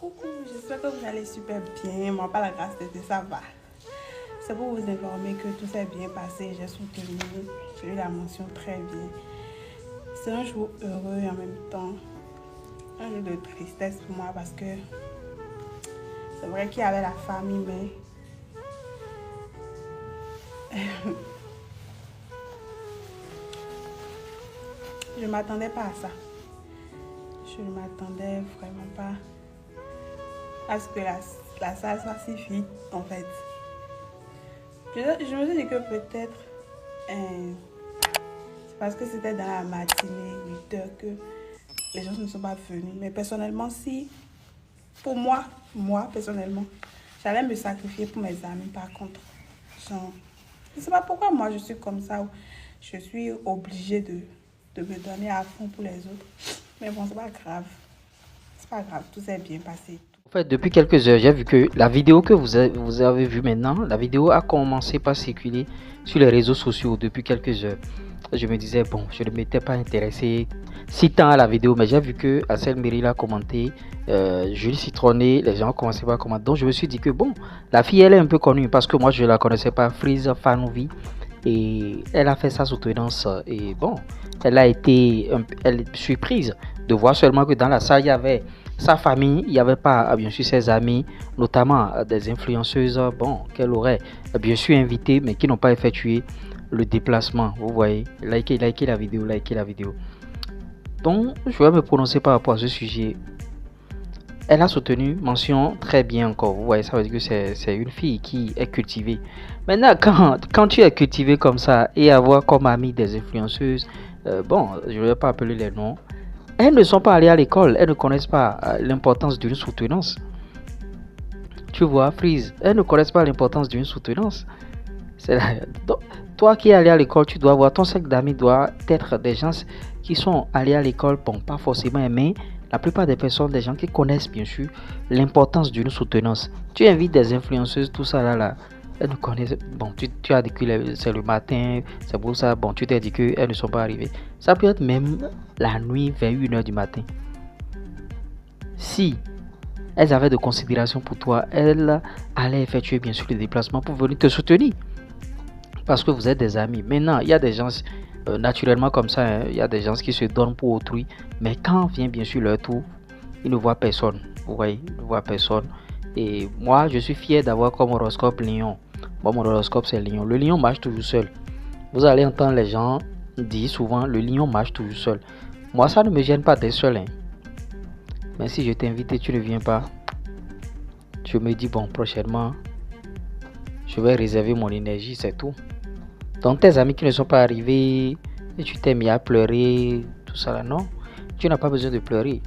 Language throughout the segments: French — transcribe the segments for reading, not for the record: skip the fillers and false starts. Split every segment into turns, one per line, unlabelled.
Coucou, j'espère que vous allez super bien. Moi, par la grâce de Dieu, ça va. C'est pour vous informer que tout s'est bien passé. J'ai soutenu, j'ai eu la mention très bien. C'est un jour heureux et en même temps un jour de tristesse pour moi parce que c'est vrai qu'il y avait la famille, mais je ne m'attendais pas à ça. Je ne m'attendais vraiment pas à ce que la salle soit si vide, en fait. Je me suis dit que peut-être c'est parce que c'était dans la matinée, 8 heures, que les gens ne sont pas venus. Mais personnellement, si, pour moi, personnellement, j'allais me sacrifier pour mes amis. Par contre, genre, je ne sais pas pourquoi moi je suis comme ça, ou je suis obligée de me donner à fond pour les autres. Mais bon, c'est pas grave. C'est pas grave, tout s'est bien passé.
En fait, depuis quelques heures, j'ai vu que la vidéo que vous avez vue maintenant, la vidéo a commencé par circuler sur les réseaux sociaux depuis quelques heures. Je me disais, bon, je ne m'étais pas intéressé si tant à la vidéo, mais j'ai vu que Assel Meril a commenté, Julie Citronné, les gens ont commencé par commenter. Donc je me suis dit que bon, la fille, elle est un peu connue parce que moi, je ne la connaissais pas, Freeze Fanouvi. Et elle a fait sa soutenance et bon, elle a été surprise de voir seulement que dans la salle, il y avait sa famille, il n'y avait pas bien sûr ses amis, notamment des influenceuses, bon, qu'elle aurait bien sûr invitées, mais qui n'ont pas effectué le déplacement. Vous voyez, likez la vidéo, likez la vidéo. Donc, je vais me prononcer par rapport à ce sujet. Elle a soutenu, mention très bien encore. Vous voyez, ça veut dire que c'est une fille qui est cultivée. Maintenant, quand tu es cultivé comme ça et avoir comme amie des influenceuses, bon, je ne vais pas appeler les noms, elles ne sont pas allées à l'école, elles ne connaissent pas l'importance d'une soutenance. Tu vois, Freeze, elles ne connaissent pas l'importance d'une soutenance. Toi qui es allé à l'école, tu dois avoir ton cercle d'amis doit être des gens qui sont allés à l'école, bon, pas forcément, mais la plupart des personnes, des gens qui connaissent bien sûr l'importance d'une soutenance. Tu invites des influenceuses, tout ça là, elles ne connaissent, bon, tu as dit que c'est le matin, c'est pour ça, bon, tu t'es dit qu'elles ne sont pas arrivées. Ça peut être même la nuit vers 1h du matin. Si elles avaient de considération pour toi, elles allaient effectuer bien sûr le déplacement pour venir te soutenir. Parce que vous êtes des amis. Maintenant, il y a des gens, naturellement comme ça, hein, il y a des gens qui se donnent pour autrui. Mais quand vient bien sûr leur tour, ils ne voient personne. Vous voyez, ils ne voient personne. Et moi, je suis fier d'avoir comme horoscope Lion. Bon, mon horoscope, c'est Lion. Le Lion marche toujours seul. Vous allez entendre les gens dire souvent, le Lion marche toujours seul. Moi, ça ne me gêne pas d'être seul. Hein. Mais si je t'invite et tu ne viens pas, je me dis, bon, prochainement, je vais réserver mon énergie, c'est tout. Donc tes amis qui ne sont pas arrivés et tu t'es mis à pleurer, tout ça là, non, tu n'as pas besoin de pleurer.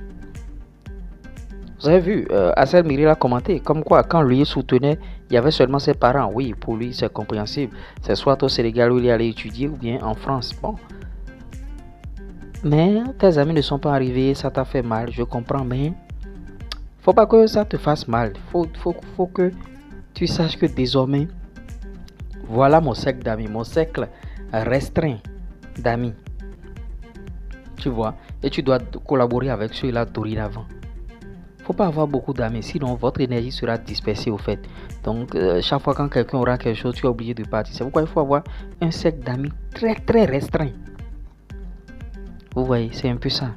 Vous avez vu, Assel Meril a commenté comme quoi quand lui soutenait, il y avait seulement ses parents. Oui, pour lui c'est compréhensible. C'est soit au Sénégal où il est allé étudier ou bien en France. Bon. Mais tes amis ne sont pas arrivés, ça t'a fait mal, je comprends, mais faut pas que ça te fasse mal. Faut que tu saches que désormais, voilà mon cercle d'amis, mon cercle restreint d'amis. Tu vois, et tu dois collaborer avec ceux-là dorénavant. Faut pas avoir beaucoup d'amis, sinon votre énergie sera dispersée au fait. Donc, chaque fois quand quelqu'un aura quelque chose, tu es obligé de partir. C'est pourquoi il faut avoir un cercle d'amis très très restreint. Vous voyez, c'est un peu ça.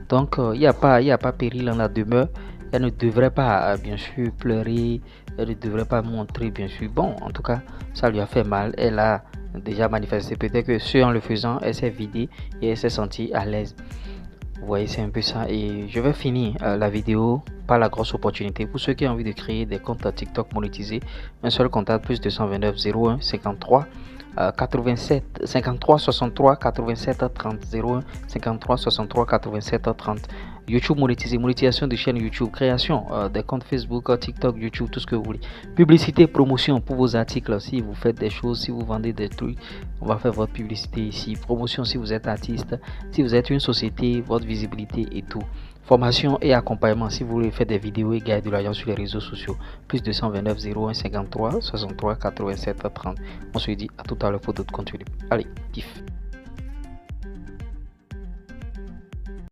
Donc, il n'y a pas péril en la demeure. Elle ne devrait pas, bien sûr, pleurer. Elle ne devrait pas montrer, bien sûr. Bon, en tout cas, ça lui a fait mal. Elle a déjà manifesté. Peut-être que ce en le faisant, elle s'est vidée et elle s'est sentie à l'aise. Vous voyez, c'est un peu ça. Et je vais finir la vidéo par la grosse opportunité. Pour ceux qui ont envie de créer des comptes TikTok monétisés, un seul contact, plus 229 01 53 87 53 63 87 30 01 53 63 87 30. YouTube monétisé, monétisation de chaîne YouTube, création des comptes Facebook, TikTok, YouTube, tout ce que vous voulez. Publicité, promotion pour vos articles. Si vous faites des choses, si vous vendez des trucs, on va faire votre publicité ici. Promotion si vous êtes artiste, si vous êtes une société, votre visibilité et tout. Formation et accompagnement si vous voulez faire des vidéos et gagner de l'argent sur les réseaux sociaux. Plus 229 01 53 63 87 30. On se dit à tout à l'heure pour d'autres contenus. Allez, pif.